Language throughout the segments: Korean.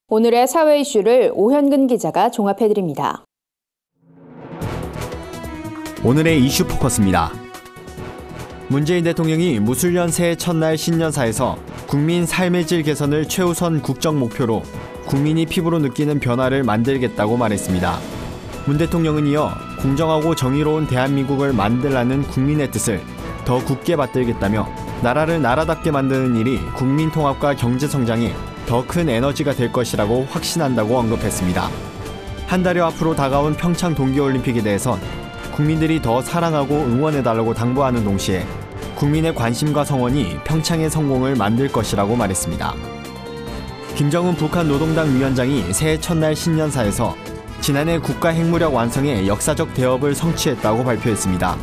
오늘의 사회 이슈를 오현근 기자가 종합해드립니다. 오늘의 이슈 포커스입니다. 문재인 대통령이 무술년 새해 첫날 신년사에서 국민 삶의 질 개선을 최우선 국정 목표로 국민이 피부로 느끼는 변화를 만들겠다고 말했습니다. 문 대통령은 이어 공정하고 정의로운 대한민국을 만들라는 국민의 뜻을 더 굳게 받들겠다며 나라를 나라답게 만드는 일이 국민 통합과 경제 성장에 더 큰 에너지가 될 것이라고 확신한다고 언급했습니다. 한 달여 앞으로 다가온 평창 동계올림픽에 대해선 국민들이 더 사랑하고 응원해달라고 당부하는 동시에 국민의 관심과 성원이 평창의 성공을 만들 것이라고 말했습니다. 김정은 북한 노동당 위원장이 새해 첫날 신년사에서 지난해 국가 핵무력 완성의 역사적 대업을 성취했다고 발표했습니다.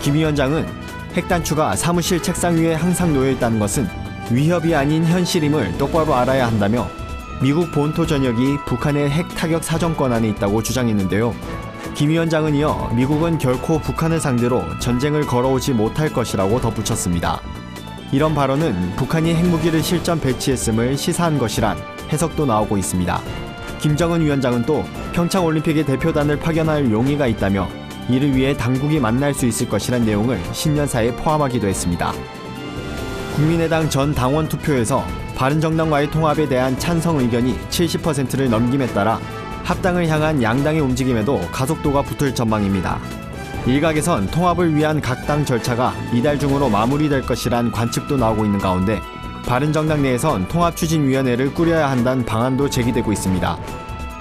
김 위원장은 핵 단추가 사무실 책상 위에 항상 놓여있다는 것은 위협이 아닌 현실임을 똑바로 알아야 한다며 미국 본토 전역이 북한의 핵 타격 사정권 안에 있다고 주장했는데요. 김 위원장은 이어 미국은 결코 북한을 상대로 전쟁을 걸어오지 못할 것이라고 덧붙였습니다. 이런 발언은 북한이 핵무기를 실전 배치했음을 시사한 것이란 해석도 나오고 있습니다. 김정은 위원장은 또 평창올림픽에 대표단을 파견할 용의가 있다며 이를 위해 당국이 만날 수 있을 것이란 내용을 신년사에 포함하기도 했습니다. 국민의당 전 당원 투표에서 바른정당과의 통합에 대한 찬성 의견이 70%를 넘김에 따라 합당을 향한 양당의 움직임에도 가속도가 붙을 전망입니다. 일각에선 통합을 위한 각 당 절차가 이달 중으로 마무리될 것이란 관측도 나오고 있는 가운데 바른정당 내에선 통합추진위원회를 꾸려야 한다는 방안도 제기되고 있습니다.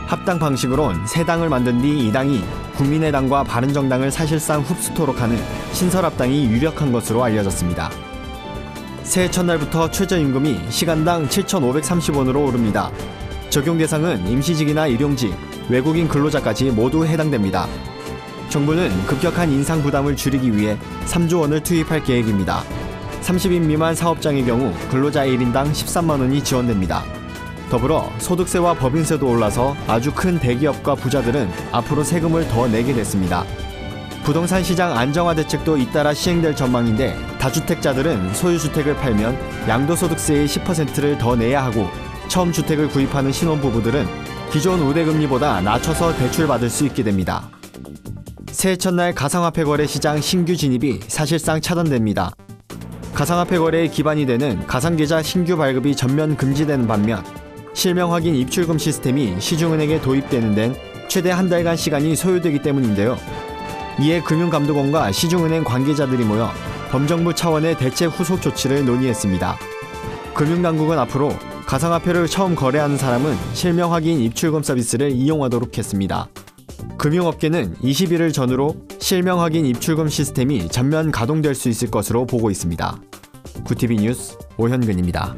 합당 방식으론 새 당을 만든 뒤 이 당이 국민의당과 바른정당을 사실상 흡수토록 하는 신설합당이 유력한 것으로 알려졌습니다. 새해 첫날부터 최저임금이 시간당 7,530원으로 오릅니다. 적용 대상은 임시직이나 일용직, 외국인 근로자까지 모두 해당됩니다. 정부는 급격한 인상 부담을 줄이기 위해 3조 원을 투입할 계획입니다. 30인 미만 사업장의 경우 근로자 1인당 13만 원이 지원됩니다. 더불어 소득세와 법인세도 올라서 아주 큰 대기업과 부자들은 앞으로 세금을 더 내게 됐습니다. 부동산 시장 안정화 대책도 잇따라 시행될 전망인데 다주택자들은 소유주택을 팔면 양도소득세의 10%를 더 내야 하고 처음 주택을 구입하는 신혼부부들은 기존 우대금리보다 낮춰서 대출받을 수 있게 됩니다. 새해 첫날 가상화폐 거래 시장 신규 진입이 사실상 차단됩니다. 가상화폐 거래의 기반이 되는 가상계좌 신규 발급이 전면 금지되는 반면 실명 확인 입출금 시스템이 시중은행에 도입되는 데는 최대 한 달간 시간이 소요되기 때문인데요. 이에 금융감독원과 시중은행 관계자들이 모여 범정부 차원의 대책 후속 조치를 논의했습니다. 금융당국은 앞으로 가상화폐를 처음 거래하는 사람은 실명 확인 입출금 서비스를 이용하도록 했습니다. 금융업계는 20일을 전후로 실명 확인 입출금 시스템이 전면 가동될 수 있을 것으로 보고 있습니다. 구티비 뉴스 오현근입니다.